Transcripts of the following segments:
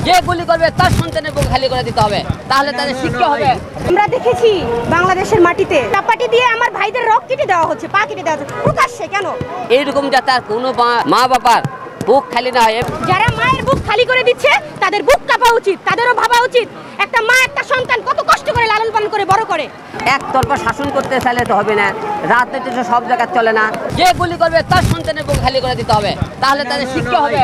যে গুলি করবে তার সন্তানের বুক খালি করে দিতে হবে, তাহলে তাদের শিক্ষা হবে। আমরা দেখেছি বাংলাদেশের মাটিতে চাপাটি দিয়ে আমার ভাইদের রক কেটে দেওয়া হচ্ছে, পা কেটে দেওয়া হচ্ছে প্রকাশ্যে। কেন এইরকম যাতে আর কোনো মা বাবার বুক খালি না হয়। যারা মায়ের বুক খালি করে দিচ্ছে তাদের বুক কাঁপা উচিত, তাদেরও ভাবা উচিত একটা মা একটা সন্তান কত কষ্ট করে লালন পালন করে বড় করে। একতরফা শাসন করতে চাইলে তো হবে না, রাজনীতি তো সব জায়গায় চলে না। যে গুলি করবে তার সন্তানের বুক খালি করে দিতে হবে, তাহলে তাদের শিক্ষা হবে।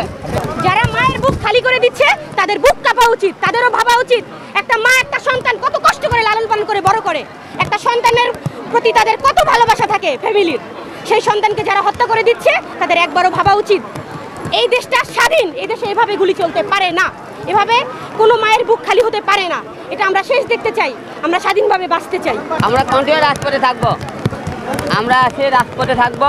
যারা মায়ের বুক খালি করে দিচ্ছে তাদের বুক কাঁপা উচিত, তাদেরও ভাবা উচিত একটা মা একটা সন্তান কত কষ্ট করে লালন পালন করে বড় করে। একটা সন্তানের প্রতি তাদের কত ভালোবাসা থাকে ফ্যামিলির, সেই সন্তানকে যারা হত্যা করে দিচ্ছে তাদের একবারও ভাবা উচিত। এই দেশটা স্বাধীন, এই দেশে এভাবে গুলি চলতে পারে না, এভাবে কোনো মায়ের বুক খালি হতে পারে না। এটা আমরা শেষ দেখতে চাই, আমরা স্বাধীনভাবে বাঁচতে চাই। আমরা কন্টিনিউ রাজপথে থাকবো, আমরা আছি রাজপথে থাকবো,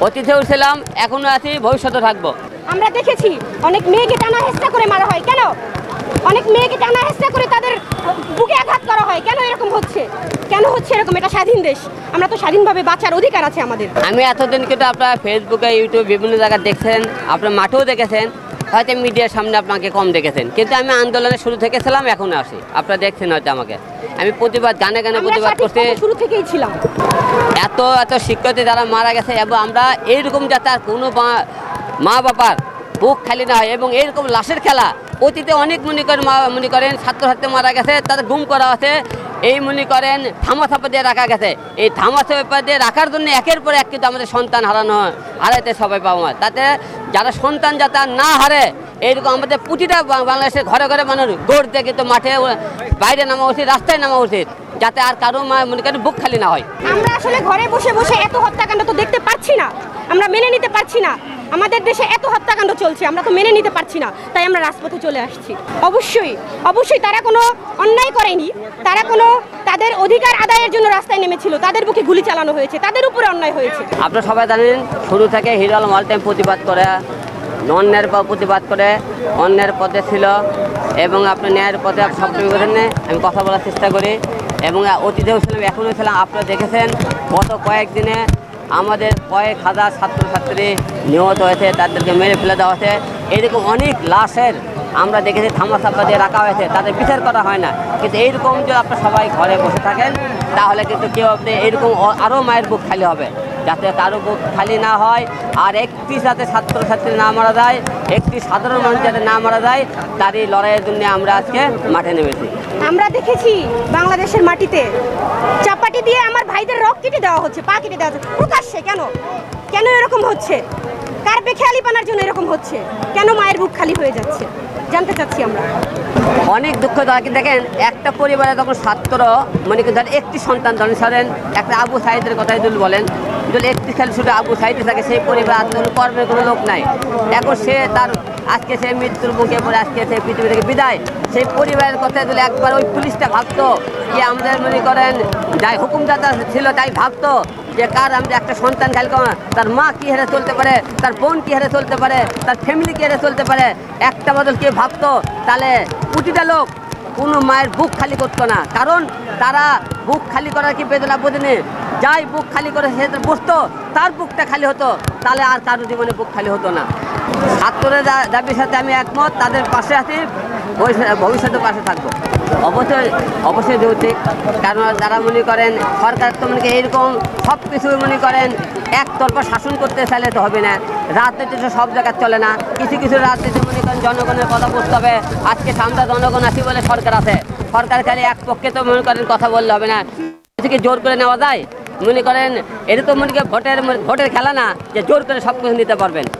অতীতেও ছিলাম, এখনো আছি, ভবিষ্যতে থাকবো। আমরা দেখেছি অনেক মেয়েকে টানা হেঁচড়া করে মারা হয়। কেন অনেক মেয়েকে টানা হেঁচড়া করে তাদের বুকে আঘাত করা হয়? কেন এরকম হচ্ছে? কেন হচ্ছে এরকম? এটা স্বাধীন দেশ, আমরা তো স্বাধীনভাবে বাঁচার অধিকার আছে আমাদের। আমি এতদিন কিন্তু আপনার ফেসবুকে ইউটিউবে বিভিন্ন জায়গায় দেখছেন, আপনার মাঠেও দেখেছেন, হয়তো মিডিয়ার সামনে আপনাকে কম দেখেছেন, কিন্তু আমি আন্দোলনের শুরু থেকে ছিলাম, এখনো আসি। আপনারা দেখছেন হয়তো আমাকে, আমি প্রতিবাদ গানে গানে প্রতিবাদ করতে শুরু থেকেই ছিলাম। এত এত শিক্ষার্থী যারা মারা গেছে, এবং আমরা এইরকম যাতে আর কোনো মা বাবার বুক খালি না হয়। এবং এইরকম লাশের খেলা অতীতে অনেক মনে করেন ছাত্রছাত্রী মারা গেছে, তাদের গুম করা আছে, এই মনে করেন থামাচাপা দিয়ে রাখা গেছে। এই থামাচাপা দিয়ে রাখার জন্য একের পর এক কিন্তু আমাদের সন্তান হারাইতে সবাই পাবো না। তাতে যারা সন্তান যাতে না হারে, এইরকম আমাদের প্রতিটা বাংলাদেশের ঘরে ঘরে মানুষ দৌড় দিয়ে কিন্তু মাঠে বাইরে নামা উচিত, রাস্তায় নামা উচিত, যাতে আর কারো মনে করেন বুক খালি না হয়। আমরা আসলে ঘরে বসে বসে এত হত্যাকাণ্ড তো দেখতে পাচ্ছি না, আমরা মেনে নিতে পারছি না। আমাদের দেশে এত হত্যাকাণ্ড চলছে, আমরা তো মেনে নিতে পারছি না, তাই আমরা রাজপথে চলে আসছি। অবশ্যই তারা কোনো অন্যায় করেনি, তারা তাদের অধিকার আদায়ের জন্য রাস্তায় নেমেছিল, তাদের বুকে গুলি চালানো হয়েছে, তাদের উপরে অন্যায় হয়েছে। আপনারা সবাই জানেন শুরু থেকে হিরো আলম অল টাইম প্রতিবাদ করে, অন্যের প্রতিবাদ করে, অন্যের পথে ছিল, এবং আপনি ন্যায়ের পথে সব বিবেচনে আমি কথা বলার চেষ্টা করি, এবং অতীতেও ছিলাম, এখনও ছিলাম। আপনারা দেখেছেন গত কয়েকদিনে আমাদের কয়েক হাজার ছাত্রছাত্রী নিহত হয়েছে, তাদেরকে মেরে ফেলে দেওয়া হয়েছে। এরকম অনেক লাশের আমরা দেখেছি থামাচাপা দিয়ে রাখা হয়েছে, তাদের বিচার করা হয় না। কিন্তু এইরকম যদি আপনারা সবাই ঘরে বসে থাকেন, তাহলে কিন্তু কেউ আপনি এইরকম আরও মায়ের বুক খালি হবে, যাতে কারো বুক খালি না হয়। আর একটি যাতে ছাত্রছাত্রী না মারা যায়, একটি সাধারণ মানুষ যাতে না মারা যায়, তার এই লড়াইয়ের জন্য আমরা আজকে মাঠে নেমেছি। আমরা দেখেছি বাংলাদেশের মাটিতে চাপাটি দিয়ে আমার ভাইদের রক কেটে দেওয়া হচ্ছে, পা কেটে দেওয়া হচ্ছে প্রকাশ্যে। কেন এরকম হচ্ছে? কার বেখেয়ালিপনার জন্য এরকম হচ্ছে? কেন মায়ের বুক খালি হয়ে যাচ্ছে জানতে চাচ্ছি আমরা। অনেক দুঃখ দেখেন, একটা পরিবারে তখন ছাত্র মনে করেন একটি সন্তান ধরেন, একটা আবু সাইদের কথাই যদি বলেন, যদি একটি খালি শুধু আবু সাইদে থাকে, সেই পরিবার আন্দোলন কর্মের কোনো লোক নাই। এখন সে তার আজকে সে মৃত্যুর মুখে পড়ে, আজকে সে পৃথিবী থেকে বিদায়, সেই পরিবারের কথা যদি একবার ওই পুলিশটা ভাবতো, যে আমাদের মনে করেন যাই হুকুমদাতা ছিল তাই ভাবতো যে কার আমাদের একটা সন্তান খালি তার মা কী হারে চলতে পারে, তার বোন কী হারে চলতে পারে, তার ফ্যামিলি কী হারে চলতে পারে, একটা বদল কে ভাবতো, তাহলে প্রতিটা লোক কোনো মায়ের বুক খালি করতো না। কারণ তারা বুক খালি করার কি বেদনা বোঝেনি, যাই বুক খালি করে সে বসতো, তার বুকটা খালি হতো, তাহলে আর কারো জীবনে বুক খালি হতো না। ছাত্রদের দাবির সাথে আমি একমত, তাদের পাশে আছি, ভবিষ্যতে পাশে থাকবো। অবশ্যই যৌতিক, কারণ যারা মনে করেন সরকার তো মনে এইরকম সব কিছু মনে করেন একতরফা শাসন করতে চাইলে তো হবে না, রাজনীতি তো সব জায়গায় চলে না। কিছু কিছু রাজনীতি মনে করেন জনগণের কথা বুঝতে হবে। আজকে সামনে জনগণ আছি বলে সরকার আছে, সরকার খালি এক পক্ষে তো মনে করেন কথা বললে হবে না, কিছু জোর করে নেওয়া যায়। মনে করেন এটা তো মনে করেন ভোটের খেলা না যে জোর করে সব কিছু নিতে পারবেন।